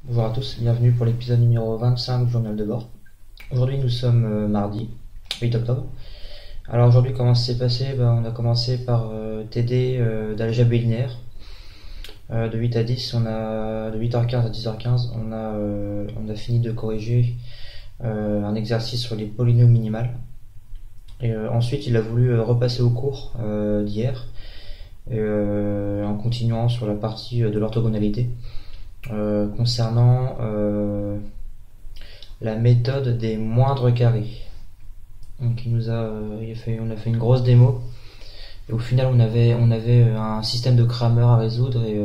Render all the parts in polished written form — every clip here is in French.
Bonjour à tous, bienvenue pour l'épisode numéro 25 du journal de bord. Aujourd'hui nous sommes mardi 8 octobre. Alors aujourd'hui comment ça s'est passé? On a commencé par TD d'algèbre linéaire. De 8 à 10, de 8h15 à 10h15, on a fini de corriger un exercice sur les polynômes minimales. Et ensuite il a voulu repasser au cours d'hier, en continuant sur la partie de l'orthogonalité. Concernant la méthode des moindres carrés. Donc on a fait une grosse démo et au final on avait un système de Cramer à résoudre et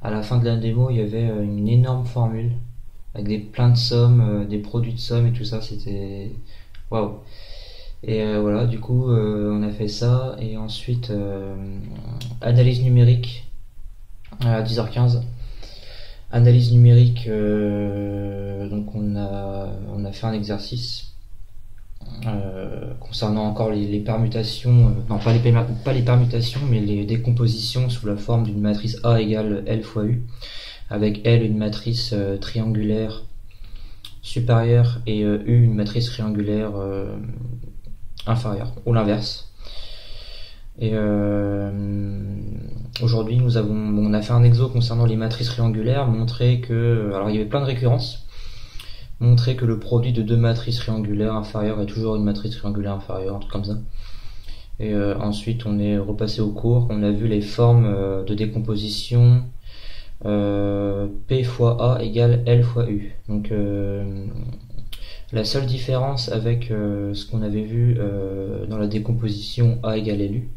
à la fin de la démo il y avait une énorme formule avec plein de sommes, des produits de sommes et tout ça, c'était waouh. Et voilà, du coup on a fait ça et ensuite analyse numérique à 10h15. Analyse numérique, donc on a fait un exercice concernant encore les permutations, non pas les permutations, mais les décompositions sous la forme d'une matrice A égale L fois U, avec L une matrice triangulaire supérieure et U une matrice triangulaire inférieure, ou l'inverse. Et aujourd'hui on a fait un exo concernant les matrices triangulaires, alors il y avait plein de récurrences, montrer que le produit de deux matrices triangulaires inférieures est toujours une matrice triangulaire inférieure, un truc comme ça. Et ensuite on est repassé au cours, on a vu les formes de décomposition P fois A égale L fois U. Donc la seule différence avec ce qu'on avait vu dans la décomposition A égale LU,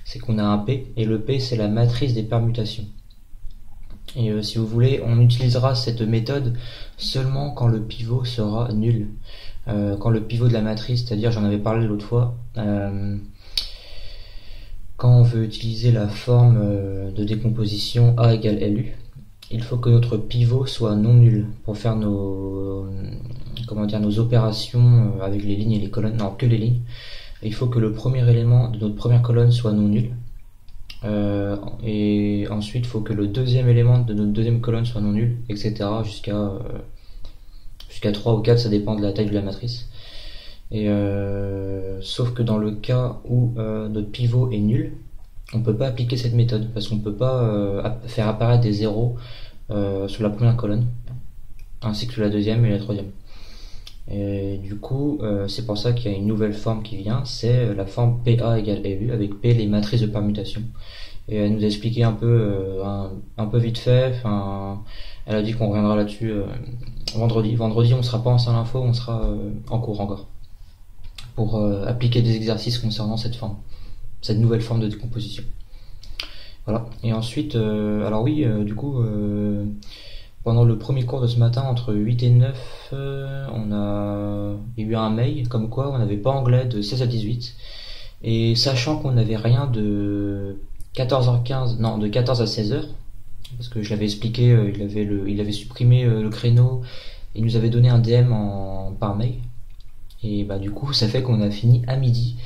c'est qu'on a un P, et le P c'est la matrice des permutations. Et si vous voulez, on utilisera cette méthode seulement quand le pivot sera nul. Quand le pivot de la matrice, c'est-à-dire, j'en avais parlé l'autre fois, quand on veut utiliser la forme de décomposition A égale LU, il faut que notre pivot soit non nul pour faire nos opérations avec les lignes et les colonnes, non, que les lignes. Il faut que le premier élément de notre première colonne soit non nul. Et ensuite il faut que le deuxième élément de notre deuxième colonne soit non nul, etc. jusqu'à 3 ou 4, ça dépend de la taille de la matrice. Et sauf que dans le cas où notre pivot est nul, on peut pas appliquer cette méthode parce qu'on peut pas faire apparaître des zéros sur la première colonne ainsi que sur la deuxième et la troisième. Et du coup c'est pour ça qu'il y a une nouvelle forme qui vient, c'est la forme PA égale LU avec P les matrices de permutation. Et elle nous a expliqué un peu vite fait, elle a dit qu'on reviendra là-dessus vendredi. Vendredi on sera pas en salle info, on sera en cours encore pour appliquer des exercices concernant cette nouvelle forme de décomposition. Voilà. Et ensuite, alors oui, du coup, pendant le premier cours de ce matin, entre 8 et 9, il y a eu un mail comme quoi on n'avait pas anglais de 16 à 18. Et sachant qu'on n'avait rien de 14h15, non, de 14 à 16h, parce que je l'avais expliqué, il avait supprimé le créneau, il nous avait donné un DM par mail. Et bah du coup, ça fait qu'on a fini à midi.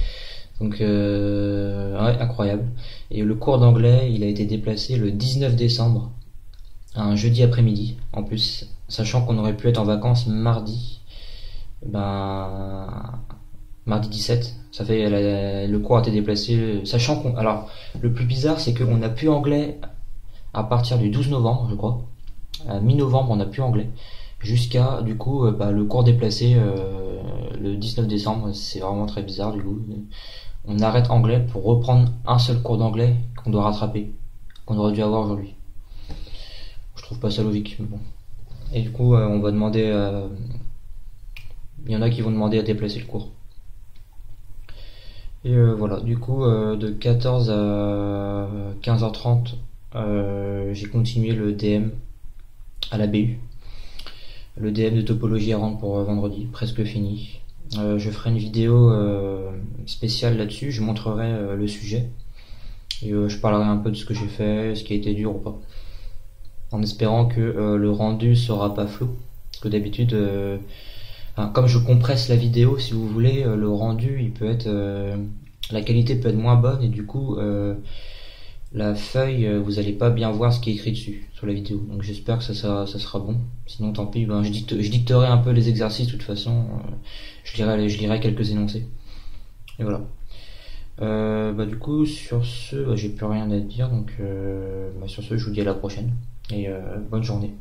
Donc ouais, incroyable. Et le cours d'anglais, il a été déplacé le 19 décembre, un jeudi après-midi. En plus, sachant qu'on aurait pu être en vacances mardi, mardi 17. Ça fait le cours a été déplacé. Sachant alors le plus bizarre, c'est qu'on n'a plus anglais à partir du 12 novembre, je crois. À mi-novembre, on n'a plus anglais. Jusqu'à du coup le cours déplacé le 19 décembre. C'est vraiment très bizarre du coup. On arrête anglais pour reprendre un seul cours d'anglais qu'on doit rattraper, qu'on aurait dû avoir aujourd'hui. Je trouve pas ça logique, mais bon. Et du coup, on va demander. Il y en a qui vont demander à déplacer le cours. Et voilà, du coup, de 14 à 15h30, j'ai continué le DM à la BU. Le DM de topologie à rendre pour vendredi, presque fini. Je ferai une vidéo spéciale là-dessus, je montrerai le sujet et je parlerai un peu de ce que j'ai fait, ce qui a été dur ou pas, en espérant que le rendu sera pas flou, parce que d'habitude comme je compresse la vidéo, si vous voulez, le rendu il peut être la qualité peut être moins bonne et du coup la feuille, vous allez pas bien voir ce qui est écrit dessus sur la vidéo. Donc j'espère que ça sera bon. Sinon tant pis, ben, je dicterai un peu les exercices de toute façon. Je lirai quelques énoncés. Et voilà. Bah du coup sur ce, j'ai plus rien à dire. Donc sur ce, je vous dis à la prochaine et bonne journée.